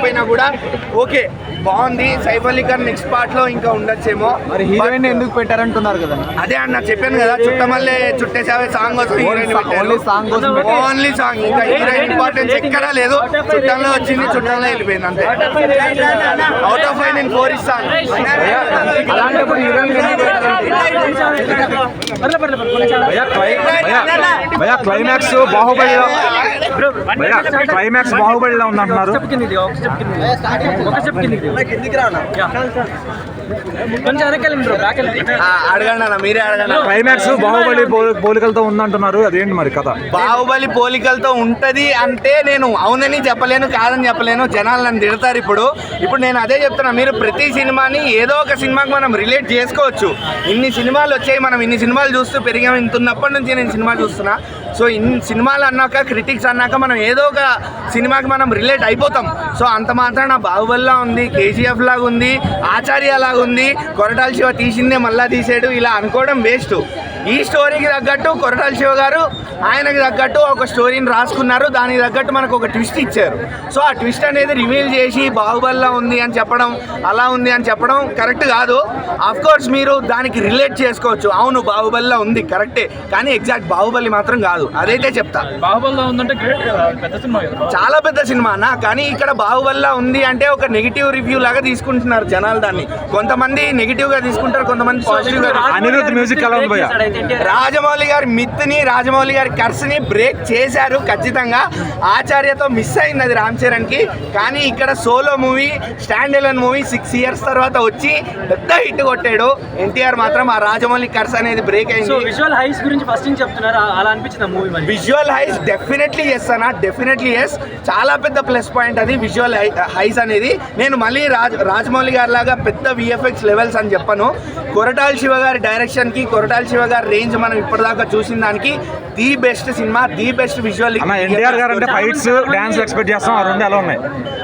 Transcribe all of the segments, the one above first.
లేకపోయినా కూడా ఓకే బాగుంది. సైఫ్ అలీ ఖాన్ నెక్స్ట్ పార్ట్ లో ఇంకా ఉండొచ్చేమో. మరి హీరోయిన్ ఎందుకు పెట్టారంటున్నారు కదా? అదే అన్న చెప్పాను కదా, చుట్టమల్లే చుట్టేసావే సాంగ్ కోసం హీరోయిన్ పెట్టారు. ఓన్లీ సాంగ్, ఇంకా హీరోయిన్ ఇంపార్టెన్స్ ఎక్కడా లేదు. చుట్టంలో వచ్చింది, చుట్టంలో వెళ్ళిపోయింది అంతే. అవుట్ ఆఫ్ 5 నేను 4 ఇస్తాను. క్లైమాక్స్ బాహుబలిలో ఉందంటున్నారు. అడగండి అన్న, మీరే అడగండి. క్లైమాక్స్ బాహుబలి పోలికలతో ఉందంటున్నారు, అదేంటి మరి కథ? బాహుబలి పోలికలతో ఉంటది అంటే నేను అవునని చెప్పలేను, కాదని చెప్పలేను. జనాలు నన్ను తిడతారు. ఇప్పుడు నేను అదే చెప్తున్నా, మీరు ప్రతి సినిమాని ఏదో ఒక సినిమాకి మనం రిలేట్ చేసుకోవచ్చు. ఇన్ని సినిమాలు వచ్చాయి, మనం ఇన్ని సినిమాలు చూస్తూ పెరిగాము. ఇంతున్నప్పటి నుంచి నేను సినిమా చూస్తున్నా. సో ఇన్ని సినిమాలు అన్నాక, క్రిటిక్స్ అన్నాక మనం ఏదో ఒక సినిమాకి మనం రిలేట్ అయిపోతాం. సో అంత మాత్రాన బాహుబలిలా ఉంది, కేజీఎఫ్ లాగా ఉంది, ఆచార్య లాగా ఉంది, కొరటాల శివ తీసిందే మళ్ళా తీసాడు, ఇలా అనుకోవడం వేస్ట్. ఈ స్టోరీకి తగ్గట్టు కొరటాల శివ గారు ఆయనకి తగ్గట్టు ఒక స్టోరీని రాసుకున్నారు. దానికి తగ్గట్టు మనకు ఒక ట్విస్ట్ ఇచ్చారు. సో ఆ ట్విస్ట్ అనేది రివీల్ చేసి బాహుబలిలా ఉంది అని చెప్పడం, అలా ఉంది అని చెప్పడం కరెక్ట్ కాదు. ఆఫ్ కోర్స్ మీరు దానికి రిలేట్ చేసుకోవచ్చు. అవును బాహుబలిలా ఉంది కరెక్టే, కానీ ఎగ్జాక్ట్ బాహుబలి మాత్రం కాదు. అదైతే చెప్తా. బాహుబలిలో ఉందంటే చాలా పెద్ద సినిమా అన్న, కానీ ఇక్కడ బాహుబలిలా ఉంది అంటే ఒక నెగిటివ్ రివ్యూ లాగా తీసుకుంటున్నారు జనాలు. దాన్ని కొంతమంది నెగిటివ్ గా తీసుకుంటారు, కొంతమంది పాజిటివ్ గా. అనిరుద్ధ్ మ్యూజిక్ ఎలా ఉంది? రాజమౌళి గారి మిత్ ని, రాజమౌళి గారి కర్స్ ని బ్రేక్ చేశారు ఖచ్చితంగా. ఆచార్యతో మిస్ అయింది అది రామ్ చరణ్ కి. కానీ ఇక్కడ solo movie, stand alone movie 6 years తర్వాత వచ్చి పెద్ద హిట్ కొట్టాడు. ఎన్టీఆర్ మాత్రం ఆ రాజమౌళి కర్స్ అనేది బ్రేక్ అయింది. విజువల్ హైస్ గురించి ఫస్ట్ చెప్తున్నారు, అలా అనిపించింది movie. Visual highs definitely yes అన్న, డెఫినెట్లీ ఎస్. చాలా పెద్ద ప్లస్ పాయింట్ అది విజువల్ హైస్ అనేది. నేను మళ్ళీ రాజమౌళి గారి లాగా పెద్ద విఎఫ్ఎక్స్ లెవెల్స్ అని చెప్పను. కొరటాల శివ గారి డైరెక్షన్ కి, కొరటాల శివ గారి రేంజ్ మనం ఇప్పటిదాకా చూసిన దానికి the best cinema, the best visual. NTR గారు అంటే ఫైట్స్, డాన్స్ ఎక్స్పెక్ట్ చేస్తాం, ఆ రెండు ఎలా ఉన్నాయి?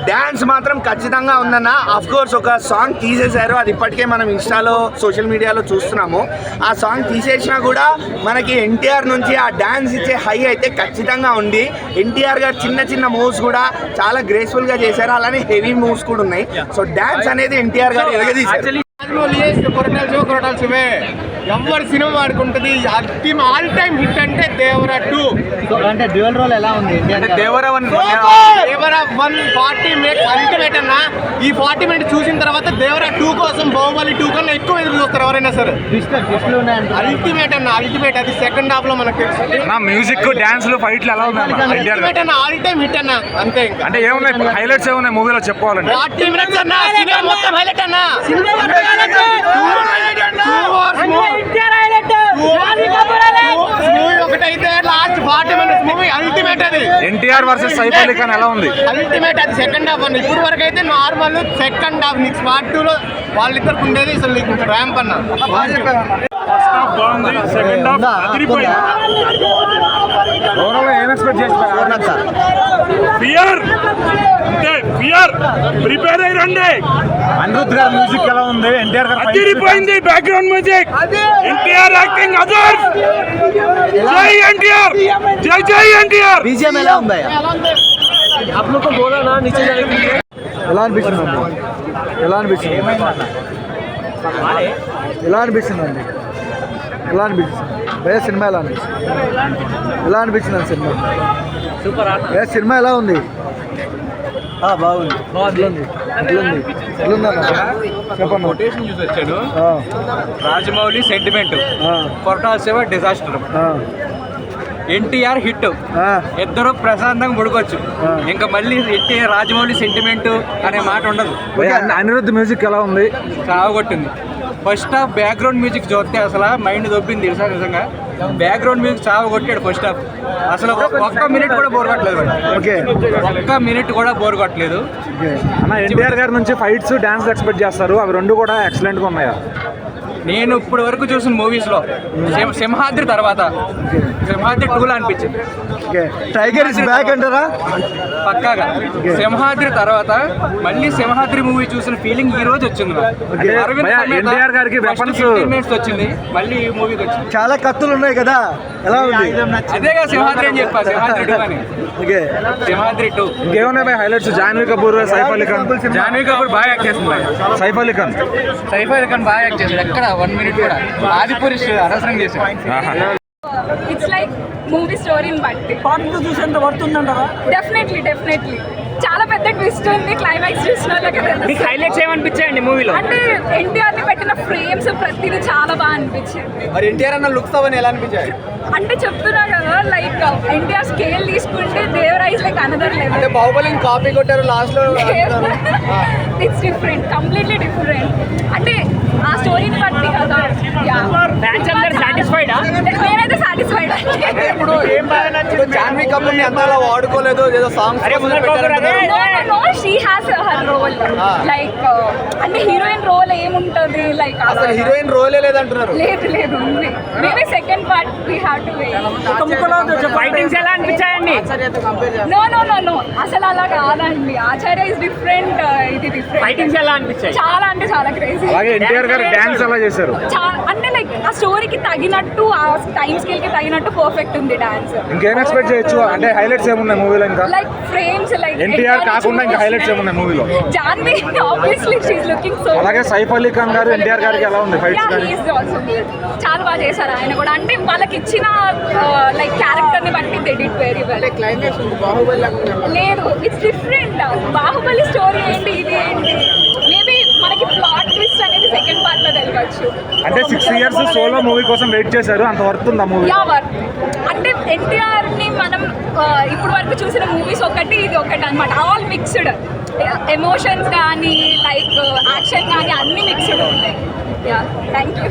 డాన్స్ మాత్రం ఖచ్చితంగా ఉందన్న. ఆఫ్ కోర్స్ ఒక సాంగ్ తీసేశారు, అది ఇప్పటికే మనం ఇన్స్టాలో, సోషల్ మీడియాలో చూస్తున్నాము. ఆ సాంగ్ తీసేసినా కూడా మనకి ఎన్టీఆర్ నుంచి ఆ డాన్స్ ఇచ్చే హై అయితే ఖచ్చితంగా ఉంది. ఎన్టీఆర్ గారు చిన్న చిన్న మూవ్స్ కూడా చాలా గ్రేస్ఫుల్ గా చేశారు, అలానే హెవీ మూవ్స్ కూడా ఉన్నాయి. సో డాన్స్ అనేది ఎన్టీఆర్ గారు ఎరగదీశారు. కొరటాల శివే ఎవరి సినిమా వాడుకుంటుంది. ఆల్ టైమ్ హిట్ అంటే దేవర 2. అంటే డ్యూయల్ రోల్ ఎలా ఉంది? దేవర 140 మినిట్స్ అల్టిమేట్ అన్న. ఈ 40 మినిట్స్ చూసిన తర్వాత దేవర 2 కోసం బాహుబలి 2 కన్నా ఎక్కువ ఎదురు చూస్తారు ఎవరైనా సరే. అల్టిమేట్ అన్న, అల్టిమేట్. అది సెకండ్ హాఫ్ లో మనకు తెలుస్తుంది. మ్యూజిక్, డాన్స్, ఫైట్లు ఎలా ఉన్నాయి? అల్టిమేట్ అన్న, ఆల్ టైమ్ హిట్ అన్న, అంతే. అంటే ఏమున్నాయి హైలైట్స్, ఏమున్నాయి మూవీలో చెప్పుకోవాలంటే? 40 మినిట్స్ అన్న, సినిమా మొత్తం హైలైట్ అన్న. మూవీ ఒకటైతే లాస్ట్ 40 మినిట్స్ మూవీ అల్టిమేట్. అది ఎన్టీఆర్ వర్సెస్ సైఫ్ అలీ ఖాన్ ఎలా ఉంది? అల్టిమేట్. అది సెకండ్ హాఫ్ అన్న. ఇప్పుడు వరకు అయితే normal. Second half next part 2 లో వాళ్ళిద్దరికి ఉండేది అసలు ర్యాంప్ అన్న. బాగుంది, సెకండ్ హాఫ్ అదిరిపోయింది. ఓవరాల్ ఏం ఎక్స్పెక్ట్ చేస్తారు? ఫియర్ అంటే ఫియర్ ప్రిపేర్ అయ్యి రండి. అనిరుద్ధ్ గారి మ్యూజిక్ ఎలా ఉంది? ఎన్టీఆర్ గారు అదిరిపోయింది. Background music, NTR acting others. జై ఎన్టీఆర్, జై జై ఎన్టీఆర్. బీజిఎం ఎలా ఉంది? आप लोग को बोला ना नीचे जाने के लिए. ఎలా అనిపిస్తుంది? ఎలా అనిపిస్తుంది? ఎలా అనిపిస్తుందండి? ఎలా అనిపిస్తుంది భయ సినిమా? ఎలా అనిపిస్తుంది? ఎలా అనిపించింది సినిమా? సూపర్. సినిమా ఎలా ఉంది? బాగుంది. చెప్పండి. కొటేషన్ చూసి వచ్చాను. Rajamouli sentiment, Koratala Shiva disaster, NTR hit. ఇద్దరు ప్రశాంతంగా పడుకోవచ్చు. ఇంకా మళ్ళీ ఎన్టీఆర్ రాజమౌళి సెంటిమెంట్ అనే మాట ఉండదు. అనిరుద్ధ్ మ్యూజిక్ ఎలా ఉంది? చావగొట్టింది. ఫస్ట్ హాఫ్ బ్యాక్గ్రౌండ్ మ్యూజిక్ చూస్తే అసలు మైండ్ దొబ్బింది తెలుసా. నిజంగా బ్యాక్గ్రౌండ్ మ్యూజిక్ చావగొట్టాడు ఫస్ట్ హాఫ్. అసలు ఒక్క మినిట్ కూడా బోర్ కొట్టలేదు. ఒక్క మినిట్ కూడా బోర్ కొట్టలేదు. ఎన్టీఆర్ గారి నుంచి ఫైట్స్, డాన్స్ ఎక్స్పెక్ట్ చేస్తారు, అవి రెండు కూడా ఎక్సలెంట్ గా ఉన్నాయా? నేను ఇప్పటి వరకు చూసిన మూవీస్ లో సింహాద్రి తర్వాత సింహాద్రి 2 లా అనిపించింది. ఓకే, టైగర్ ఇస్ బ్యాక్ అంటారా? పక్కాగా సింహాద్రి తర్వాత మళ్ళీ సింహాద్రి మూవీ చూసిన ఫీలింగ్ ఈ రోజు వచ్చింది నాకు. అరవింద్ సమేత ఎన్టీఆర్ గారికి first weapons 15 minutes వచ్చింది, మళ్ళీ ఈ మూవీకి వచ్చింది. చాలా కత్తులు ఉన్నాయి కదా, ఎలా ఉంది? అదేగా సింహాద్రి అని చెప్పా, సింహాద్రి 2 అని. ఓకే, సింహాద్రి 2 ఇంకేమున్నాయి హైలైట్స్? జాన్వీ కపూర్, సైఫ్ అలీ ఖాన్. జాన్వీ కపూర్ బాగా యాక్ట్ చేస్తుంది. సైఫ్ అలీ ఖాన్ సైఫ్ అలీ ఖాన్ బాగా యాక్ట్ చేశాడు. ఎక్కడ 1 minute కూడా ఆదిపురుష్ అనవసరం చేశాడు. ఇట్స్ లైక్ మూవీ స్టోరీని బట్టి డెఫినెట్లీ చాలా పెద్ద ట్విస్ట్ ఉంది. క్లైమాక్స్ చూసిన వాళ్ళకి తెలుసు. హైలైట్స్ ఏమనిపించాయండి మూవీలో? అంటే ఎన్టీఆర్ ని పెట్టిన ఫ్రేమ్స్ ప్రతిదీ చాలా బాగా అనిపించింది. మరి ఎన్టీఆర్ అన్న లుక్స్ అవన్నీ ఎలా అనిపించాయి? అంటే చెప్తున్నా కదా, లైక్ ఎన్టీఆర్ స్కేల్ తీసుకుంటే దేవరాజ్ లైక్ అనదర్ అంటే లెవెల్. బాహుబలిని కాపీ కొట్టారు లాస్ట్ లో. It's different, completely different. అంటే ఆ స్టోరీని బట్టి కదా. నేనైతే సాటిస్ఫైడ్. ఇప్పుడు ఏం బాగా నచ్చింది? జాన్వీ కపూర్ ని అంతా అలా వాడుకోలేదు, ఏదో songs No, she has her role. Like అంటే హీరోయిన్ రోల్ ఏముంటది లైక్ అసలు హీరోయిన్ రోలే లేదంటున్నారు. లేదు ఉంది. Maybe second part we have to wait. Fightings ఎలా అనిపించాయండి? నో అసలు అలా కాదండి. ఆచార్య ఇస్ డిఫరెంట్, ఇది డిఫరెంట్. ఫైటింగ్స్ ఎలా అనిపించాయి? చాలా అంటే చాలా క్రేజీ. అలాగే ఎన్టీఆర్ గారు డాన్స్ ఎలా చేశారు? అంటే లైక్ ఆ స్టోరీకి తగినట్టు, ఆ టైం స్కేల్ కి తగినట్టు పర్ఫెక్ట్ ఉంది డాన్స్. ఇంకేం ఎక్స్పెక్ట్ చేయొచ్చు? అంటే హైలైట్స్ ఏమున్నాయి మూవీలో? ఇంకా లైక్ ఫ్రేమ్స్, లైక్ ఎన్టీఆర్ కాకుండా ఇంకా హైలైట్స్ ఏమున్నాయి మూవీలో? Janhvi obviously she is looking so. అలాగే సైఫ్ అలీ ఖాన్ గారు ఎన్టీఆర్ గారికి ఎలా ఉంది ఫైట్స్ కానీ? చాలా బాగా చేశారు ఆయన కూడా. అంటే వాళ్ళకి ఇచ్చిన లైక్ క్యారెక్టర్ ని బట్టి దే డిడ్ వెరీ వెల్. లేదు, ఇట్స్ డిఫరెంట్. బాహుబలి స్టోరీ ఏంటి, ఇది ఏంటి, మేబీ మనకి ప్లాట్ ట్విస్ట్ అనేది సెకండ్ పార్ట్ లో తెలియవచ్చు. అంటే 6 years సోలో మూవీ కోసం వెయిట్ చేశారు, అంత వర్త్ ఉందా మూవీ? అంటే ఎన్టీఆర్ ని మనం ఇప్పుడు వరకు చూసిన మూవీస్ ఒకటి, ఇది ఒకటి అన్నమాట. ఆల్ మిక్స్డ్ ఎమోషన్స్ కానీ లైక్ యాక్షన్ కానీ అన్ని మిక్స్డ్ ఉంటాయి. Thank you.